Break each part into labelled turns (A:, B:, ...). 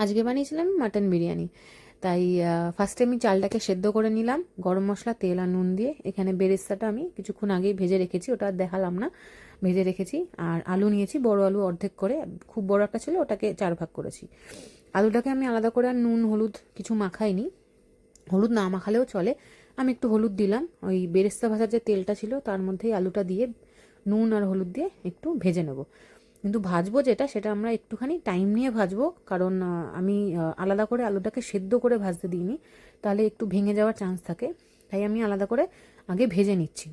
A: আজকে বানিয়েছিলাম মাটন বিরিয়ানি। তাই ফার্স্টে আমি চালটাকে সেদ্ধ করে নিলাম গরম মশলা, তেল আর নুন দিয়ে। এখানে বেরেস্তাটা আমি কিছুক্ষণ আগেই ভেজে রেখেছি, ওটা আর দেখালাম না, ভেজে রেখেছি। আর আলু নিয়েছি, বড় আলু অর্ধেক করে, খুব বড় একটা ছিল, ওটাকে 4 ভাগ করেছি। আলুটাকে আমি আলাদা করে আর নুন হলুদ কিছু মাখাইনি, হলুদ না মাখালেও চলে। আমি একটু হলুদ দিলাম, ওই বেরেস্তা ভাজার যে তেলটা ছিল তার মধ্যেই আলুটা দিয়ে নুন আর হলুদ দিয়ে একটু ভেজে নেব। কিন্তু ভাজবো যেটা, সেটা আমরা একটুখানি টাইম নিয়ে ভাজবো, কারণ আমি আলাদা করে আলুটাকে সেদ্ধ করে ভাজতে দিইনি, তাহলে একটু ভেঙে যাওয়ার চান্স থাকে। তাই আমি আলাদা করে আগে ভেজে নিচ্ছি।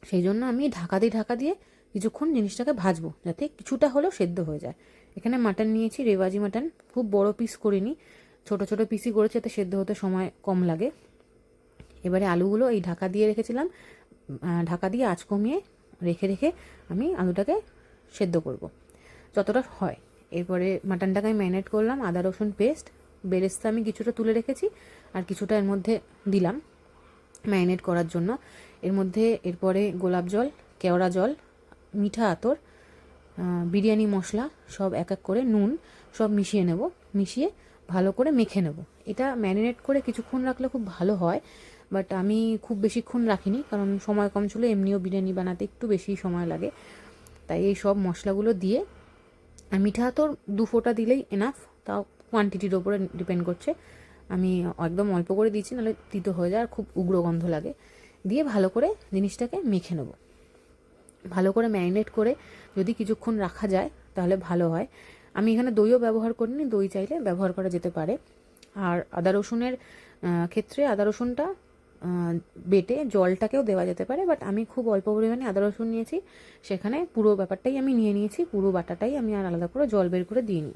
A: সেই জন্য আমি ঢাকা দিয়ে কিছুক্ষণ জিনিসটাকে ভাজবো, যাতে কিছুটা হলেও সেদ্ধ হয়ে যায়। এখানে মাটন নিয়েছি, রেওয়াজি মাটন, খুব বড় পিস করিনি, ছোট ছোট পিসই করেছি, যাতে সেদ্ধ হতে সময় কম লাগে। এবারে আলুগুলো এই ঢাকা দিয়ে রেখেছিলাম, ঢাকা দিয়ে আঁচ কমিয়ে রেখে রেখে আমি আলুটাকে সেদ্ধ করব যতটা হয়। এরপরে মাটনটাকে আমি ম্যারিনেট করলাম, আদা রসুন পেস্ট, বেরেস্তা আমি কিছুটা তুলে রেখেছি আর কিছুটা এর মধ্যে দিলাম ম্যারিনেট করার জন্য। এর মধ্যে এরপরে গোলাপ জল, কেওড়া জল, মিঠা আতর, বিরিয়ানি মশলা সব এক এক করে, নুন সব মিশিয়ে নেব, মিশিয়ে ভালো করে মেখে নেব। এটা ম্যারিনেট করে কিছুক্ষণ রাখলে খুব ভালো হয়, বাট আমি খুব বেশিক্ষণ রাখিনি, কারণ সময় কম ছিল, এমনিও বিরিয়ানি বানাতে একটু বেশি সময় লাগে। তাই এই সব মশলাগুলো দিয়ে, আর মিঠা আতর 2 ফোঁটা দিলেই এনাফ, তাও কোয়ান্টিটির ওপরে ডিপেন্ড করছে। আমি একদম অল্প করে দিয়েছি, নাহলে তিতো হয়ে যায় আর খুব উগ্র গন্ধ লাগে। দিয়ে ভালো করে জিনিসটাকে মেখে নেব। ভালো করে ম্যারিনেট করে যদি কিছুক্ষণ রাখা যায় তাহলে ভালো হয়। আমি এখানে দইও ব্যবহার করিনি, দই চাইলে ব্যবহার করা যেতে পারে। আর আদা রসুনের ক্ষেত্রে আদা রসুনটা বেটে জলটাকেও দেওয়া যেতে পারে, বাট আমি খুব অল্প পরিমাণে আদা রসুন নিয়েছি, সেখানে পুরো ব্যাপারটাই আমি নিয়ে নিয়েছি, পুরো বাটাটাই আমি আর আলাদা করে জল বের করে দিইনি।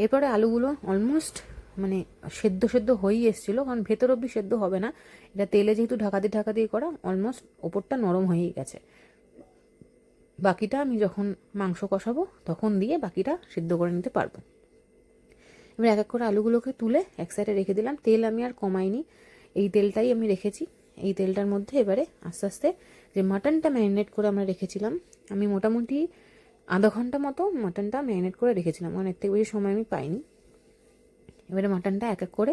A: এরপরে আলুগুলো অলমোস্ট মানে সেদ্ধ সেদ্ধ হয়েই এসেছিলো, কারণ ভেতর অবধি সেদ্ধ হবে না, এটা তেলে যেহেতু ঢাকা দিয়ে করা, অলমোস্ট ওপরটা নরম হয়েই গেছে। বাকিটা আমি যখন মাংস কষাবো তখন দিয়ে বাকিটা সিদ্ধ করে নিতে পারবো। এবার এক এক করে আলুগুলোকে তুলে এক সাইডে রেখে দিলাম। তেল আমি আর কমাইনি, এই তেলটাই আমি রেখেছি। এই তেলটার মধ্যে এবারে আস্তে আস্তে যে মাটনটা ম্যারিনেট করে আমরা রেখেছিলাম, আমি মোটামুটি আধা ঘন্টা মতো মাটনটা ম্যারিনেট করে রেখেছিলাম, কারণ এর থেকে বেশি সময় আমি পাইনি। এবারে মাটনটা এক এক করে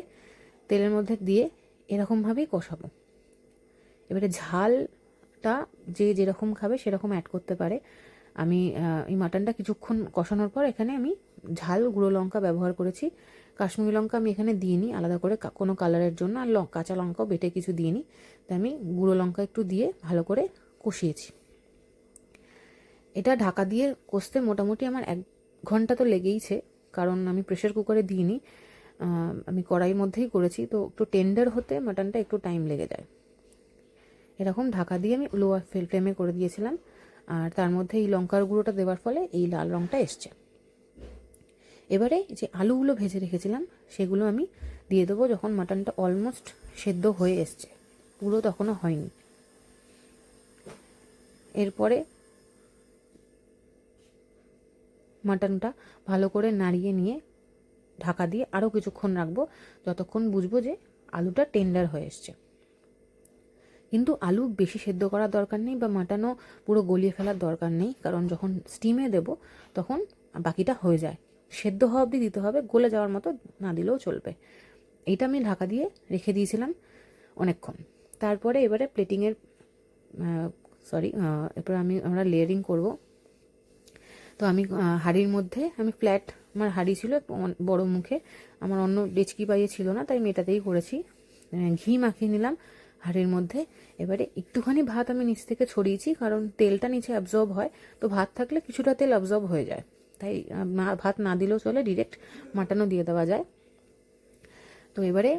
A: তেলের মধ্যে দিয়ে এরকমভাবেই কষাবো। এবারে ঝালটা যে যেরকম খাবে সেরকম অ্যাড করতে পারে। আমি এই মাটনটা কিছুক্ষণ কষানোর পর এখানে আমি ঝাল গুঁড়ো লঙ্কা ব্যবহার করেছি। কাশ্মীরি লঙ্কা আমি এখানে দিইনি আলাদা করে কোনো কালারের জন্য, আর কাঁচা লঙ্কাও বেটে কিছু দিইনি, তাই আমি গুঁড়ো লঙ্কা একটু দিয়ে ভালো করে কষিয়েছি। এটা ঢাকা দিয়ে কষতে মোটামুটি আমার 1 ঘন্টা তো লেগেইছে, কারণ আমি প্রেশার কুকারে দিইনি, আমি কড়াইয়ের মধ্যেই করেছি, তো একটু টেন্ডার হতে মাটনটা একটু টাইম লেগে যায়। এরকম ঢাকা দিয়ে আমি লোয়ার ফ্লেমে করে দিয়েছিলাম, আর তার মধ্যে এই লঙ্কার গুঁড়োটা দেওয়ার ফলে এই লাল রঙটা এসছে। এবারে যে আলুগুলো ভেজে রেখেছিলাম সেগুলো আমি দিয়ে দেবো যখন মাটনটা অলমোস্ট সেদ্ধ হয়ে এসছে, পুরো তখনও হয়নি। এরপরে মাটনটা ভালো করে নাড়িয়ে নিয়ে ঢাকা দিয়ে আরও কিছুক্ষণ রাখবো, যতক্ষণ বুঝবো যে আলুটা টেন্ডার হয়ে এসছে। কিন্তু আলু বেশি সেদ্ধ করার দরকার নেই, বা মাটনও পুরো গলিয়ে ফেলার দরকার নেই, কারণ যখন স্টিমে দেব তখন বাকিটা হয়ে যায়। সেদ্ধ হওয়া অবধি দিতে হবে, গলে যাওয়ার মতো না দিলেও চলবে। এইটা আমি ঢাকা দিয়ে রেখে দিয়েছিলাম অনেকক্ষণ। তারপরে এবারে প্লেটিংয়ের এরপর আমরা লেয়ারিং করব। তো আমি হাঁড়ির মধ্যে, আমি ফ্ল্যাট আমার হাঁড়ি ছিল বড় মুখে, আমার অন্য ডেচকি পাইয়ে ছিল না, তাই আমি এটাতেই করেছি। ঘি মাখিয়ে নিলাম হাঁড়ির মধ্যে। এবারে একটুখানি ভাত আমি নিচ থেকে ছড়িয়েছি, কারণ তেলটা নিচে অ্যাবজর্ব হয়, তো ভাত থাকলে কিছুটা তেল অ্যাবজর্ব হয়ে যায়, তাই ভাত না দিলেও চলে, ডিরেক্ট মাটনও দিয়ে দেওয়া যায়। তো এবারে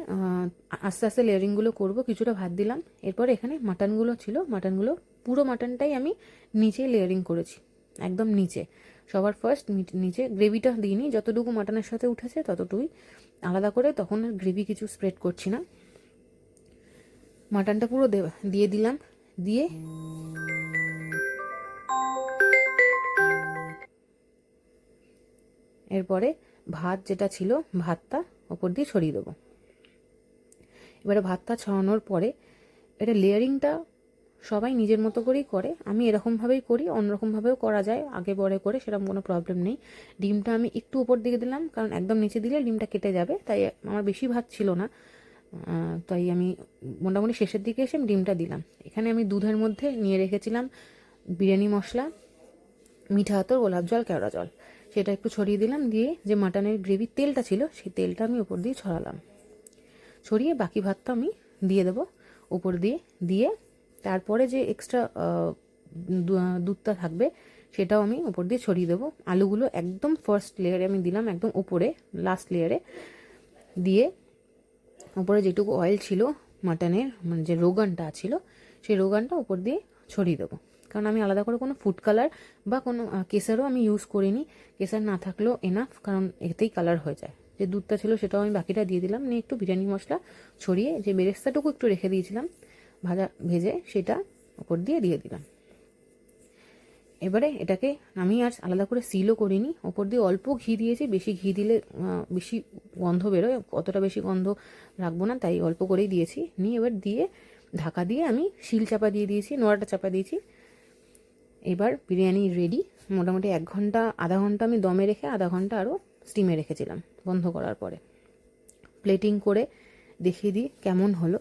A: আস্তে আস্তে লেয়ারিংগুলো করব। কিছুটা ভাত দিলাম, এরপরে এখানে মাটনগুলো ছিল, মাটনগুলো পুরো মাটনটাই আমি নিচে লেয়ারিং করেছি, একদম নিচে। সবার ফার্স্ট নিচে গ্রেভিটা দিইনি, যতটুকু মাটনের সাথে উঠেছে ততটুকুই, আলাদা করে তখন আর গ্রেভি কিছু স্প্রেড করছি না। মাটনটা পুরো দিয়ে দিলাম, দিয়ে এরপরে ভাত যেটা ছিল ভাতটা ওপর দিয়ে ছড়িয়ে দেবো। এবারে ভাতটা ছড়ানোর পরে এটা লেয়ারিংটা সবাই নিজের মতো করেই করে, আমি এরকমভাবেই করি, অন্যরকমভাবেও করা যায় আগে পরে করে, সেরকম কোনো প্রবলেম নেই। ডিমটা আমি একটু উপর দিকে দিলাম, কারণ একদম নিচে দিলে ডিমটা কেটে যাবে, তাই আমার বেশি ভাত ছিল না, তাই আমি মোটামুটি শেষের দিকে এসে ডিমটা দিলাম। এখানে আমি দুধের মধ্যে নিয়ে রেখেছিলাম বিরিয়ানি মশলা, মিঠা আতর, গোলাপ জল, কেওড়া জল, সেটা একটু ছড়িয়ে দিলাম, দিয়ে যে মাটনের গ্রেভির তেলটা ছিল সেই তেলটা আমি উপর দিয়ে ছড়ালাম, ছড়িয়ে বাকি ভাতটা আমি দিয়ে দেবো উপর দিয়ে। দিয়ে তারপরে যে এক্সট্রা দুধটা থাকবে সেটাও আমি উপর দিয়ে ছড়িয়ে দেবো। আলুগুলো একদম ফার্স্ট লেয়ারে আমি দিলাম, একদম উপরে লাস্ট লেয়ারে দিয়ে উপরে যেটুকু অয়েল ছিল মাটনের, মানে যে রোগানটা ছিল সেই রোগানটা উপর দিয়ে ছড়িয়ে দেবো। কারণ আমি আলাদা করে কোনো ফুড কালার বা কোনো কেসারও আমি ইউজ করিনি, কেসার না থাকলেও এনাফ, কারণ এতেই কালার হয়ে যায়। যে দুধটা ছিল সেটাও আমি বাকিটা দিয়ে দিলাম, নিয়ে একটু বিরিয়ানি মশলা ছড়িয়ে যে বেরেস্তাটুকু একটু রেখে দিয়েছিলাম ভেজে, সেটা উপর দিয়ে দিলাম। এবারে এটাকে আমি আর আলাদা করে সিলও করিনি, ওপর দিয়ে অল্প ঘি দিয়েছি, বেশি ঘি দিলে বেশি গন্ধ বেরোয়, অতটা বেশি গন্ধ রাখবো না, তাই অল্প করেই দিয়েছি। নিয়ে এবার দিয়ে ঢাকা দিয়ে আমি শিল চাপা দিয়ে দিয়েছি, নোড়াটা চাপা দিয়েছি। এবার বিরিয়ানি রেডি। মোটামুটি 1 ঘন্টা আধা ঘন্টা আমি দমে রেখে আধা ঘন্টা আরও স্টিমে রেখেছিলাম বন্ধ করার পরে। প্লেটিং করে দেখিয়ে দিই কেমন হলো।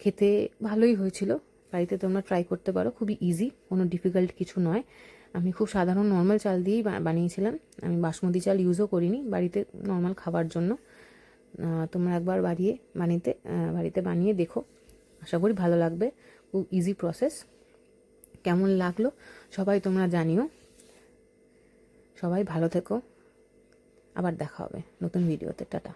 A: খেতে ভালোই হয়েছিল, বাড়িতে তোমরা ট্রাই করতে পারো, খুবই ইজি, কোনো ডিফিকাল্ট কিছু নয়। আমি খুব সাধারণ নর্মাল চাল দিয়েই বানিয়েছিলাম, আমি বাসমতি চাল ইউজও করিনি, বাড়িতে নর্মাল খাবার জন্য। তোমরা একবার বাড়িতে বানিয়ে দেখো, আশা করি ভালো লাগবে, খুব ইজি প্রসেস। কেমন লাগলো সবাই তোমরা জানিও। সবাই ভালো থেকো, আবার দেখা হবে নতুন ভিডিওতে। টাটা।